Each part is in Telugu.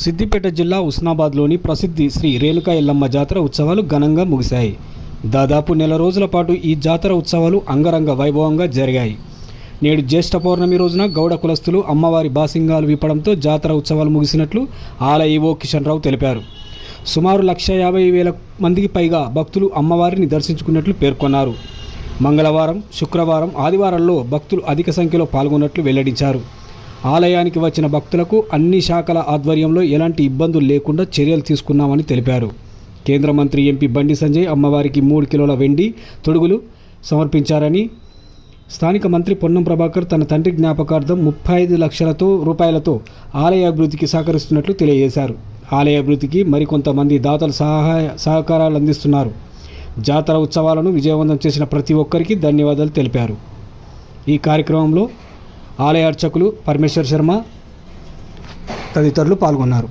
సిద్దిపేట జిల్లా ఉస్నాబాద్లోని ప్రసిద్ధి శ్రీ రేణుకా ఎల్లమ్మ జాతర ఉత్సవాలు ఘనంగా ముగిశాయి. దాదాపు నెల రోజుల పాటు ఈ జాతర ఉత్సవాలు అంగరంగ వైభవంగా జరిగాయి. నేడు జ్యేష్ఠ పౌర్ణమి రోజున గౌడ కులస్తులు అమ్మవారి బాసింగాలు విప్పడంతో జాతర ఉత్సవాలు ముగిసినట్లు ఆలయ ఈవో కిషన్ రావు తెలిపారు. సుమారు 150,000 మందికి పైగా భక్తులు అమ్మవారిని దర్శించుకున్నట్లు పేర్కొన్నారు. మంగళవారం, శుక్రవారం, ఆదివారాల్లో భక్తులు అధిక సంఖ్యలో పాల్గొన్నట్లు వెల్లడించారు. ఆలయానికి వచ్చిన భక్తులకు అన్ని శాఖల ఆధ్వర్యంలో ఎలాంటి ఇబ్బందులు లేకుండా చర్యలు తీసుకున్నామని తెలిపారు. కేంద్ర మంత్రి ఎంపీ బండి సంజయ్ అమ్మవారికి 3 కిలోల వెండి తొడుగులు సమర్పించారని, స్థానిక మంత్రి పొన్నం ప్రభాకర్ తన తండ్రి జ్ఞాపకార్థం 35 లక్షల రూపాయలతో ఆలయ అభివృద్ధికి సహకరిస్తున్నట్లు తెలియజేశారు. ఆలయ అభివృద్ధికి మరికొంతమంది దాతలు సహకారాలు అందిస్తున్నారు. జాతర ఉత్సవాలను విజయవంతం చేసిన ప్రతి ఒక్కరికి ధన్యవాదాలు తెలిపారు. ఈ కార్యక్రమంలో ఆలయ అర్చకులు పరమేశ్వర్ శర్మ తదితరులు పాల్గొన్నారు.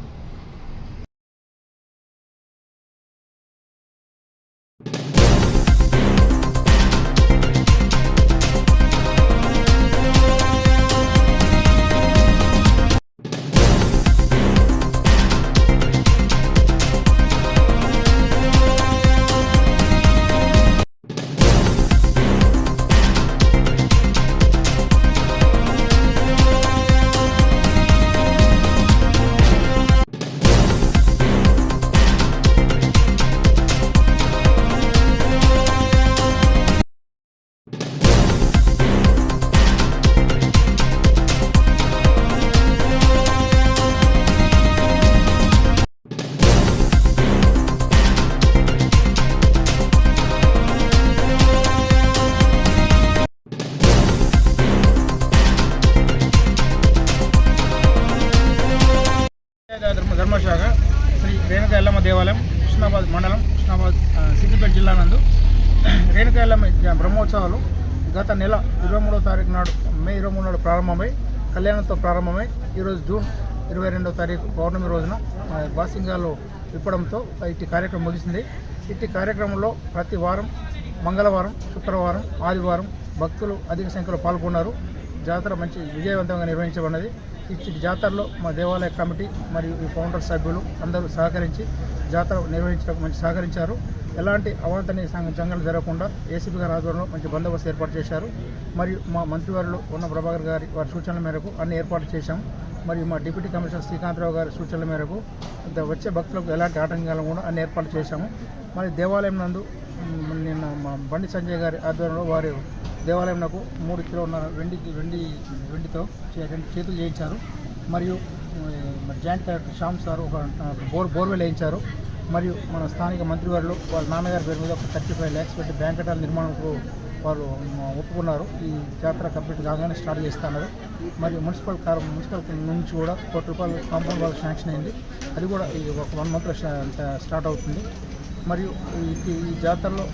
ధర్మశాఖ శ్రీ రేణుకా ఎల్లమ్మ దేవాలయం ఉస్నాబాద్ మండలం ఉస్నాబాద్ సిద్దిపేట జిల్లా నందు రేణుకా ఎల్లమ్మ బ్రహ్మోత్సవాలు గత నెల 23వ తారీఖు నాడు మే 23 నాడు ప్రారంభమై కళ్యాణంతో ప్రారంభమై ఈరోజు జూన్ 22వ తారీఖు పౌర్ణమి రోజున బాసింగాలు విప్పడంతో ఇట్టి కార్యక్రమం ముగిసింది. ఇట్టి కార్యక్రమంలో ప్రతి వారం మంగళవారం, శుక్రవారం, ఆదివారం భక్తులు అధిక సంఖ్యలో పాల్గొన్నారు. జాతర మంచి విజయవంతంగా నిర్వహించబడినది. ఈ జాతరలో మా దేవాలయ కమిటీ మరియు ఈ ఫౌండర్ సభ్యులు అందరూ సహకరించి జాతర నిర్వహించడానికి మంచి సహకరించారు. ఎలాంటి అవాంఛనీయ సంఘటనలు జరగకుండా ఏసీపీ గారి ఆధ్వర్యంలో మంచి బందోబస్తు ఏర్పాటు చేశారు. మరియు మా మంత్రివర్యులు ఉన్న ప్రభాకర్ గారి వారి సూచనల మేరకు అన్ని ఏర్పాట్లు చేశాము. మరియు మా డిప్యూటీ కమిషనర్ శ్రీకాంతరావు గారి సూచనల మేరకు వచ్చే భక్తులకు ఎలాంటి ఆటంకాలు కూడా అన్ని ఏర్పాట్లు చేశాము. మరి దేవాలయం నందు నిన్న మా బండి సంజయ్ గారి ఆధ్వర్యంలో వారి దేవాలయం నాకు 3 కిలోల వెండితో 2 చేతులు చేయించారు. మరియు జాయింట్ కలెక్టర్ శ్యామ్ సార్ ఒక బోర్వెల్ వేయించారు. మరియు మన స్థానిక మంత్రివర్యులు వాళ్ళ నాన్నగారి పేరు మీద ఒక 35 lakhs పెట్టి బ్యాంక్ కట్టాల నిర్మాణంకు వాళ్ళు ఒప్పుకున్నారు. ఈ జాతర కంప్లీట్ కాగానే స్టార్ట్ చేస్తున్నారు. మరియు మున్సిపల్ నుంచి కూడా ₹1 కోటి కాంపౌండ్ వాళ్ళకి శాంక్షన్ అయింది. అది కూడా ఒక 1 monthలో స్టార్ట్ అవుతుంది. మరియు ఈ జాతరలో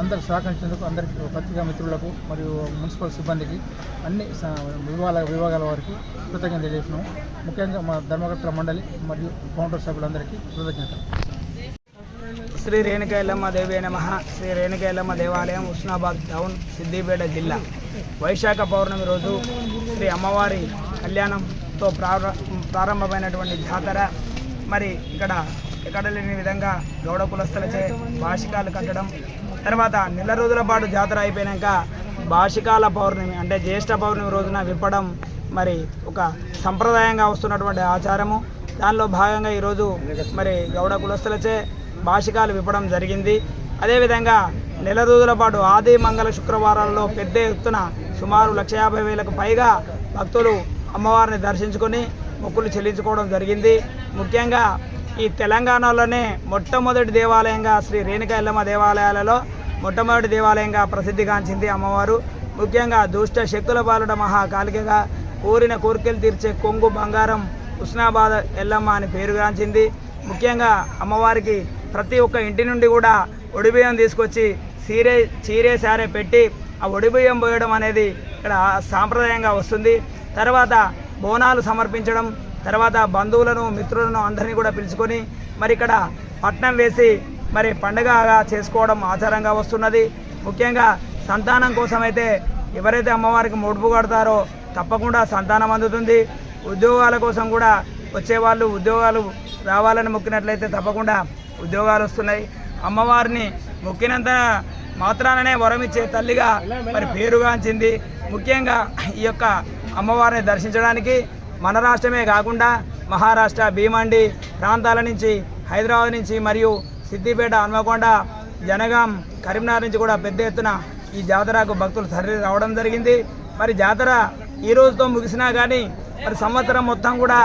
అందరు సహకరించేందుకు అందరికీ పత్రికా మిత్రులకు మరియు మున్సిపల్ సిబ్బందికి అన్ని విభాగాల వారికి కృతజ్ఞత తెలియజేస్తున్నాము. ముఖ్యంగా మా ధర్మకర్తల మండలి మరియు ఫౌండర్ సభ్యులందరికీ కృతజ్ఞతలు. శ్రీ రేణుకా ఎల్లమ్మ దేవి నమః. శ్రీ రేణుకా ఎల్లమ్మ దేవాలయం ఉస్నాబాద్ టౌన్, సిద్దిపేట జిల్లా. వైశాఖ పౌర్ణమి రోజు శ్రీ అమ్మవారి కళ్యాణంతో ప్రారంభమైనటువంటి జాతర మరి ఎక్కడ లేని విధంగా గౌడ కులస్తులచే భాషికాలు కట్టడం, తర్వాత నెల రోజుల పాటు జాతర అయిపోయాక భాషికాల పౌర్ణమి అంటే జ్యేష్ఠ పౌర్ణమి రోజున విప్పడం మరి ఒక సంప్రదాయంగా వస్తున్నటువంటి ఆచారము. దానిలో భాగంగా ఈరోజు మరి గౌడ కులస్తులచే భాషికాలు విప్పడం జరిగింది. అదేవిధంగా నెల రోజుల పాటు ఆది, మంగళ, శుక్రవారాల్లో పెద్ద ఎత్తున సుమారు 150,000కు పైగా భక్తులు అమ్మవారిని దర్శించుకొని మొక్కులు చెల్లించుకోవడం జరిగింది. ముఖ్యంగా ఈ తెలంగాణలోనే మొట్టమొదటి దేవాలయంగా శ్రీ రేణుకా ఎల్లమ్మ దేవాలయాలలో మొట్టమొదటి దేవాలయంగా ప్రసిద్ధిగాంచింది అమ్మవారు. ముఖ్యంగా దుష్ట శక్తుల పాలన మహాకాళికగా కోరిన కోరికలు తీర్చే కొంగు బంగారం ఉస్నాబాద్ ఎల్లమ్మ అని పేరుగాంచింది. ముఖ్యంగా అమ్మవారికి ప్రతి ఒక్క ఇంటి నుండి కూడా ఒడిబియ్యం తీసుకొచ్చి చీరే సారే పెట్టి ఆ ఒడిబియ్యం పోయడం అనేది ఇక్కడ సాంప్రదాయంగా వస్తుంది. తర్వాత బోనాలు సమర్పించడం, తర్వాత బంధువులను, మిత్రులను అందరినీ కూడా పిలుచుకొని మరి ఇక్కడ పట్నం వేసి మరి పండుగగా చేసుకోవడం ఆచారంగా వస్తున్నది. ముఖ్యంగా సంతానం కోసమైతే ఎవరైతే అమ్మవారికి ముడుపు కడతారో తప్పకుండా సంతానం అందుతుంది. ఉద్యోగాల కోసం కూడా వచ్చేవాళ్ళు ఉద్యోగాలు రావాలని మొక్కినట్లయితే తప్పకుండా ఉద్యోగాలు వస్తున్నాయి. అమ్మవారిని మొక్కినంత మాత్రాననే వరమిచ్చే తల్లిగా మరి పేరుగాంచింది. ముఖ్యంగా ఈ యొక్క అమ్మవారిని దర్శించడానికి మన రాష్ట్రమే కాకుండా మహారాష్ట్ర, భీమండి ప్రాంతాల నుంచి, హైదరాబాద్ నుంచి మరియు సిద్దిపేట, హన్మకొండ, జనగాం, కరీంనగర్ నుంచి కూడా పెద్ద ఎత్తున ఈ జాతరకు భక్తులు తరలి రావడం జరిగింది. మరి జాతర ఈ రోజుతో ముగిసినా కానీ మరి సంవత్సరం మొత్తం కూడా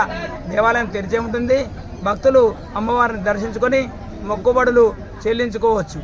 దేవాలయం తెరిచే ఉంటుంది. భక్తులు అమ్మవారిని దర్శించుకొని మొక్కుబడులు చెల్లించుకోవచ్చు.